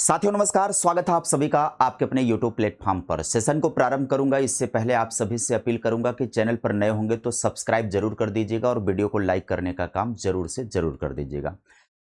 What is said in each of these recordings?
साथियों नमस्कार, स्वागत है आप सभी का आपके अपने YouTube प्लेटफॉर्म पर। सेशन को प्रारंभ करूंगा इससे पहले आप सभी से अपील करूंगा कि चैनल पर नए होंगे तो सब्सक्राइब जरूर कर दीजिएगा और वीडियो को लाइक करने का काम जरूर से जरूर कर दीजिएगा।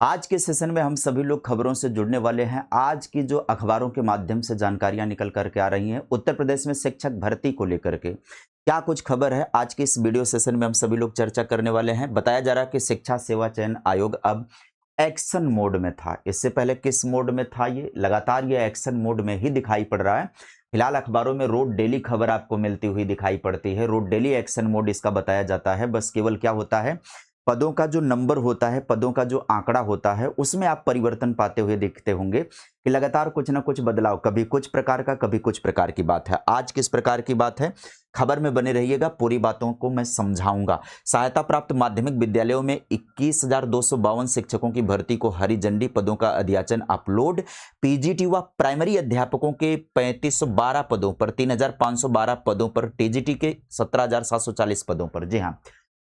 आज के सेशन में हम सभी लोग खबरों से जुड़ने वाले हैं। आज की जो अखबारों के माध्यम से जानकारियां निकल करके आ रही हैं उत्तर प्रदेश में शिक्षक भर्ती को लेकर के क्या कुछ खबर है, आज के इस वीडियो सेशन में हम सभी लोग चर्चा करने वाले हैं। बताया जा रहा है कि शिक्षा सेवा चयन आयोग अब एक्शन मोड में था। इससे पहले किस मोड में था? ये लगातार ये एक्शन मोड में ही दिखाई पड़ रहा है। फिलहाल अखबारों में रोज डेली खबर आपको मिलती हुई दिखाई पड़ती है। रोज डेली एक्शन मोड इसका बताया जाता है। बस केवल क्या होता है, पदों का जो नंबर होता है, पदों का जो आंकड़ा होता है, उसमें आप परिवर्तन पाते हुए दिखते होंगे कि लगातार कुछ ना कुछ बदलाव, कभी कुछ प्रकार का, कभी कुछ प्रकार की बात है। आज किस प्रकार की बात है, खबर में बने रहिएगा, पूरी बातों को मैं समझाऊंगा। सहायता प्राप्त माध्यमिक विद्यालयों में 21,252 शिक्षकों की भर्ती को हरी झंडी, पदों का अध्याचन अपलोड। पीजीटी व प्राइमरी अध्यापकों के 3512 पदों पर, 3,512 पदों पर, टीजीटी के 17,740 पदों पर। जी हाँ,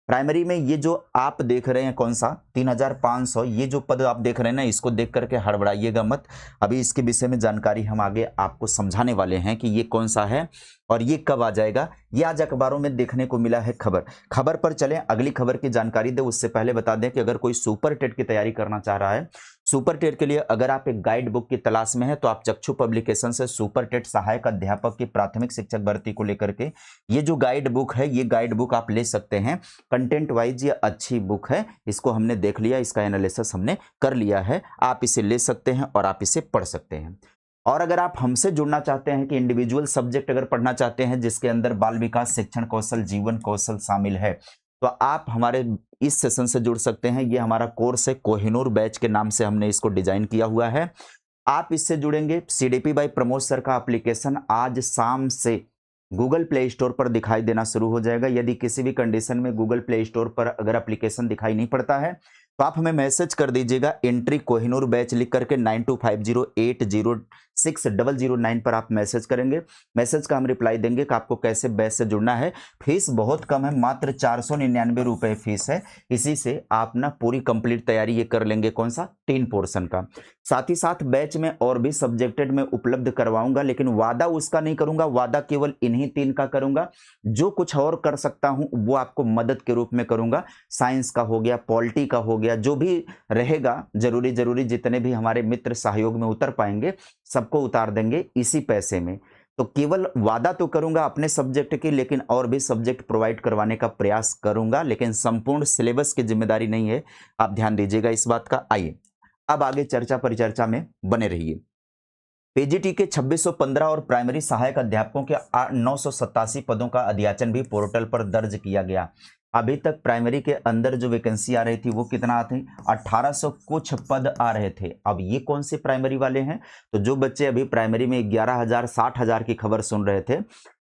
प्राइमरी में ये जो आप देख रहे हैं कौन सा 3,500, ये जो पद आप देख रहे हैं ना, इसको देख करके हड़बड़ाइएगा मत। अभी इसके विषय में जानकारी हम आगे आपको समझाने वाले हैं कि ये कौन सा है और ये कब आ जाएगा। ये आज अखबारों में देखने को मिला है। खबर पर चलें, अगली खबर की जानकारी दे उससे पहले बता दें कि अगर कोई सुपर टेट की तैयारी करना चाह रहा है, सुपर टेट के लिए अगर आप एक गाइड बुक की तलाश में है तो आप चक्षु पब्लिकेशन से सुपर टेट सहायक अध्यापक की प्राथमिक शिक्षक भर्ती को लेकर के ये जो गाइड बुक है, ये गाइड बुक आप ले सकते हैं। कंटेंट वाइज ये अच्छी बुक है, इसको हमने देख लिया, इसका एनालिसिस हमने कर लिया है। आप इसे ले सकते हैं और आप इसे पढ़ सकते हैं। और अगर आप हमसे जुड़ना चाहते हैं कि इंडिविजुअल सब्जेक्ट अगर पढ़ना चाहते हैं जिसके अंदर बाल विकास, शिक्षण कौशल, जीवन कौशल शामिल है, तो आप हमारे इस सेशन से जुड़ सकते हैं। ये हमारा कोर्स है, कोहिनूर बैच के नाम से हमने इसको डिजाइन किया हुआ है। आप इससे जुड़ेंगे। सीडीपी बाय प्रमोद सर का एप्लीकेशन आज शाम से गूगल प्ले स्टोर पर दिखाई देना शुरू हो जाएगा। यदि किसी भी कंडीशन में गूगल प्ले स्टोर पर अगर एप्लीकेशन दिखाई नहीं पड़ता है तो आप हमें मैसेज कर दीजिएगा, एंट्री कोहिनूर बैच लिख करके 9250806009 पर आप मैसेज करेंगे। मैसेज का हम रिप्लाई देंगे कि आपको कैसे बैच से जुड़ना है। फीस बहुत कम है, मात्र 499 रुपये फीस है। इसी से आप ना पूरी कंप्लीट तैयारी ये कर लेंगे। कौन सा? 3 पोर्शन का। साथ ही साथ बैच में और भी सब्जेक्टेड में उपलब्ध करवाऊंगा, लेकिन वादा उसका नहीं करूंगा, वादा केवल इन्हीं 3 का करूंगा। जो कुछ और कर सकता हूं वो आपको मदद के रूप में करूंगा। साइंस का हो गया, पॉलिटी का हो गया, जो भी रहेगा जरूरी जितने भी हमारे मित्र सहयोग में उतर पाएंगे सबको उतार देंगे इसी पैसे में। तो केवल वादा तो करूंगा अपने सब्जेक्ट की, लेकिन और भी सब्जेक्ट प्रोवाइड करवाने का प्रयास करूंगा, लेकिन संपूर्ण सिलेबस की जिम्मेदारी नहीं है। आप ध्यान दीजिएगा इस बात का। आइए अब आगे चर्चा परिचर्चा में बने रहिए। पीजीटी के 2615 और प्राइमरी सहायक अध्यापकों के 987 पदों का अध्याचन भी पोर्टल पर दर्ज किया गया। अभी तक प्राइमरी के अंदर जो वैकेंसी आ रही थी वो कितना आती, 1800 कुछ पद आ रहे थे। अब ये कौन से प्राइमरी वाले हैं? तो जो बच्चे अभी प्राइमरी में 11,000 60,000 की खबर सुन रहे थे,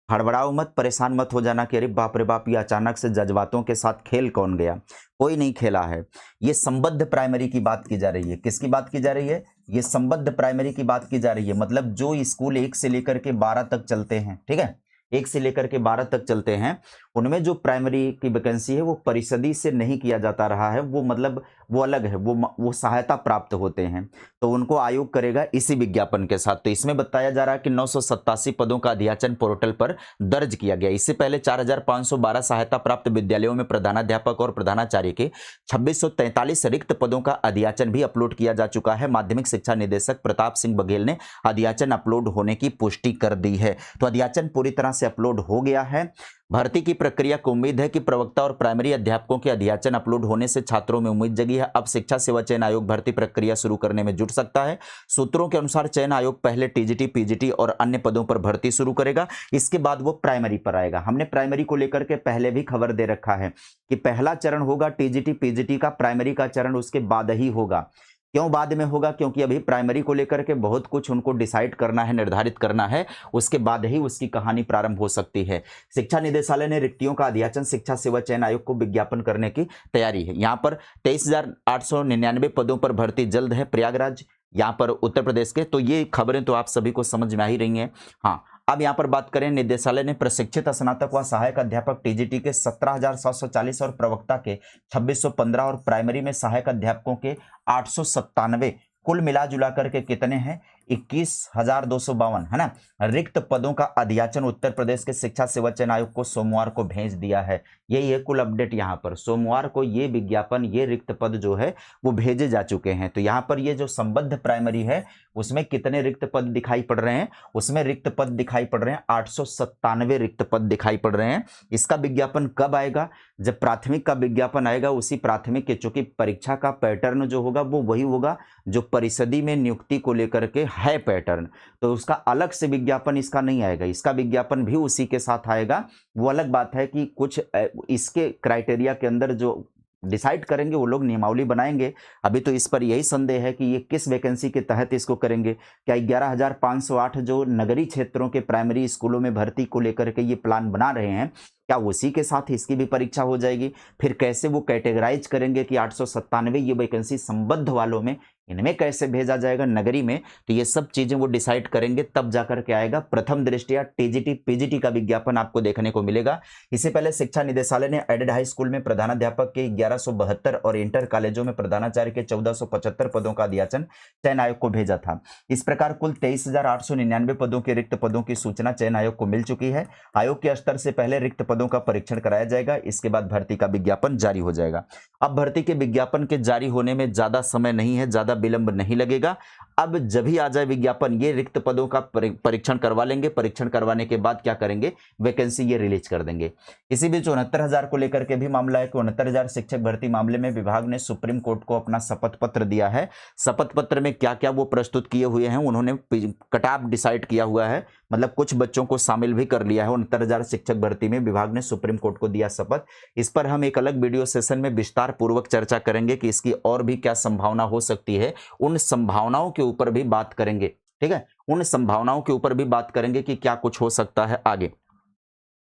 हड़बड़ाओ मत, परेशान मत हो जाना कि अरे बाप रे बाप, ये अचानक से जज्बातों के साथ खेल कौन गया। कोई नहीं खेला है। ये संबद्ध प्राइमरी की बात की जा रही है। किसकी बात की जा रही है? ये संबद्ध प्राइमरी की बात की जा रही है। मतलब जो स्कूल 1 से लेकर के 12 तक चलते हैं, ठीक है, 1 से लेकर के 12 तक चलते हैं, उनमें जो प्राइमरी की वैकेंसी है वो परिषदी से नहीं किया जाता रहा है। वो मतलब वो अलग है, वो सहायता प्राप्त होते हैं, तो उनको आयोग करेगा इसी विज्ञापन के साथ। तो इसमें बताया जा रहा है कि 987 पदों का अध्याचन पोर्टल पर दर्ज किया गया। इससे पहले 4,512 सहायता प्राप्त विद्यालयों में प्रधानाध्यापक और प्रधानाचार्य के 2643 रिक्त पदों का अध्याचन भी अपलोड किया जा चुका है। माध्यमिक शिक्षा निदेशक प्रताप सिंह बघेल ने अध्याचन अपलोड होने की पुष्टि कर दी है। तो अध्याचन पूरी तरह से अपलोड हो गया है। भर्ती की प्रक्रिया को उम्मीद है कि प्रवक्ता और प्राइमरी अध्यापकों के अध्याचन अपलोड होने से छात्रों में उम्मीद जगी है। अब शिक्षा सेवा चयन आयोग भर्ती प्रक्रिया शुरू करने में जुट सकता है। सूत्रों के अनुसार चयन आयोग पहले टीजीटी, पीजीटी और अन्य पदों पर भर्ती शुरू करेगा, इसके बाद वो प्राइमरी पर आएगा। हमने प्राइमरी को लेकर के पहले भी खबर दे रखा है कि पहला चरण होगा टीजीटी पीजीटी का, प्राइमरी का चरण उसके बाद ही होगा। क्यों बाद में होगा? क्योंकि अभी प्राइमरी को लेकर के बहुत कुछ उनको डिसाइड करना है, निर्धारित करना है, उसके बाद ही उसकी कहानी प्रारंभ हो सकती है। शिक्षा निदेशालय ने रिक्तियों का अध्याचन शिक्षा सेवा चयन आयोग को विज्ञापन करने की तैयारी है। यहाँ पर 23,899 पदों पर भर्ती जल्द है। प्रयागराज यहाँ पर उत्तर प्रदेश के। तो ये खबरें तो आप सभी को समझ में आ ही रही हैं। हाँ, अब यहाँ पर बात करें, निदेशालय ने प्रशिक्षित स्नातक व सहायक अध्यापक टीजीटी के 17,740 और प्रवक्ता के 2615 और प्राइमरी में सहायक अध्यापकों के 897 कुल मिला जुला करके कितने हैं? 21,252 है ना। रिक्त पदों का अध्याचन उत्तर प्रदेश के शिक्षा सेवा चयन आयोग को सोमवार को भेज दिया है। यही है कुल अपडेट। यहाँ पर सोमवार को ये विज्ञापन, ये रिक्त पद जो है वो भेजे जा चुके हैं। तो यहाँ पर ये जो संबद्ध प्राइमरी है उसमें कितने रिक्त पद दिखाई पड़ रहे हैं? उसमें रिक्त पद दिखाई पड़ रहे हैं 897 रिक्त पद दिखाई पड़ रहे हैं। इसका विज्ञापन कब आएगा? जब प्राथमिक का विज्ञापन आएगा। उसी प्राथमिक के, चूंकि परीक्षा का पैटर्न जो होगा वो वही होगा जो परिषदी में नियुक्ति को लेकर के है पैटर्न, तो उसका अलग से विज्ञापन इसका नहीं आएगा। इसका विज्ञापन भी उसी के साथ आएगा। वो अलग बात है कि कुछ इसके क्राइटेरिया के अंदर जो डिसाइड करेंगे वो लोग नियमावली बनाएंगे। अभी तो इस पर यही संदेह है कि ये किस वैकेंसी के तहत इसको करेंगे। क्या 11,508 जो नगरीय क्षेत्रों के प्राइमरी स्कूलों में भर्ती को लेकर के ये प्लान बना रहे हैं, क्या उसी के साथ इसकी भी परीक्षा हो जाएगी? फिर कैसे वो कैटेगराइज करेंगे कि 897 ये वैकेंसी संबद्ध वालों में, इनमें कैसे भेजा जाएगा नगरी में? तो ये सब चीजें वो डिसाइड करेंगे, तब जाकर के आएगा। प्रथम दृष्टया टीजीटी पीजीटी का विज्ञापन आपको देखने को मिलेगा। इससे पहले शिक्षा निदेशालय ने एडेड हाई स्कूल में प्रधानाध्यापक के 1172 और इंटर कॉलेजों में प्रधानाचार्य के 1475 पदों का अध्याचन चयन आयोग को भेजा था। इस प्रकार कुल 23,899 पदों के रिक्त पदों की सूचना चयन आयोग को मिल चुकी है। आयोग के स्तर से पहले रिक्त पदों का परीक्षण कराया जाएगा। इसके बाद भर्ती का विज्ञापन जारी हो जाएगा। अब भर्ती के विज्ञापन के जारी होने में ज्यादा समय नहीं है, ज्यादा विलंब नहीं लगेगा। अब जब ही आ जाए विज्ञापन, ये रिक्त पदों का परीक्षण करवा लेंगे। परीक्षण करवाने के बाद क्या करेंगे? वैकेंसी ये रिलीज कर देंगे। इसी बीच 69,000 को लेकर के भी मामला है कि 69,000 शिक्षक भर्ती मामले में विभाग ने सुप्रीम कोर्ट को अपना शपथ पत्र दिया है। शपथ पत्र में क्या क्या वो प्रस्तुत किए हुए हैं, उन्होंने कट ऑफ डिसाइड किया हुआ है, मतलब कुछ बच्चों को शामिल भी कर लिया है। 69,000 शिक्षक भर्ती में विभाग ने सुप्रीम कोर्ट को दिया शपथ। इस पर हम एक अलग वीडियो सेशन में विस्तार पूर्वक चर्चा करेंगे कि इसकी और भी क्या संभावना हो सकती है। उन संभावनाओं के ऊपर भी बात करेंगे, ठीक है, उन संभावनाओं के ऊपर भी बात करेंगे कि क्या कुछ हो सकता है आगे।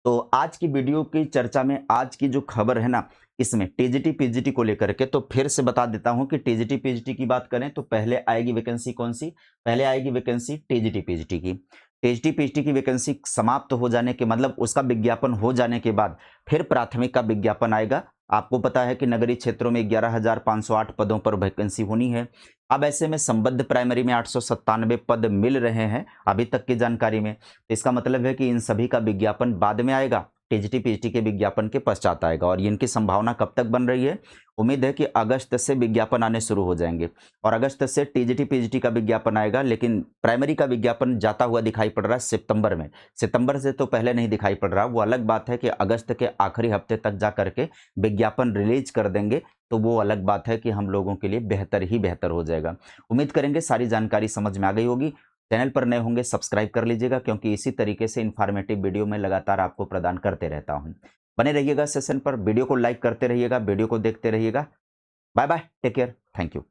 तो आज की वीडियो की चर्चा में आज की जो खबर है ना, इसमें टीजीटी पीजीटी को लेकर के, तो फिर से बता देता हूं कि टीजीटी पीजीटी की बात करें तो पहले आएगी वैकेंसी कौन सी? पहले आएगी वैकेंसी टीजीटी पीजीटी की। टीजीटी पीजीटी की वैकेंसी समाप्त हो जाने के, मतलब उसका विज्ञापन हो जाने के बाद फिर प्राथमिक का विज्ञापन आएगा। आपको पता है कि नगरीय क्षेत्रों में 11,508 पदों पर वैकेंसी होनी है। अब ऐसे में संबद्ध प्राइमरी में 897 पद मिल रहे हैं अभी तक की जानकारी में। इसका मतलब है कि इन सभी का विज्ञापन बाद में आएगा, टीजीटी पीजीटी के विज्ञापन के पश्चात आएगा। और इनकी संभावना कब तक बन रही है? उम्मीद है कि अगस्त से विज्ञापन आने शुरू हो जाएंगे और अगस्त से टीजीटी पीजीटी का विज्ञापन आएगा। लेकिन प्राइमरी का विज्ञापन जाता हुआ दिखाई पड़ रहा है सितंबर में। सितंबर से तो पहले नहीं दिखाई पड़ रहा। वो अलग बात है कि अगस्त के आखिरी हफ्ते तक जा करके विज्ञापन रिलीज कर देंगे, तो वो अलग बात है कि हम लोगों के लिए बेहतर ही बेहतर हो जाएगा। उम्मीद करेंगे सारी जानकारी समझ में आ गई होगी। चैनल पर नए होंगे सब्सक्राइब कर लीजिएगा, क्योंकि इसी तरीके से इन्फॉर्मेटिव वीडियो मैं लगातार आपको प्रदान करते रहता हूं। बने रहिएगा सेशन पर, वीडियो को लाइक करते रहिएगा, वीडियो को देखते रहिएगा। Bye bye, take care, thank you.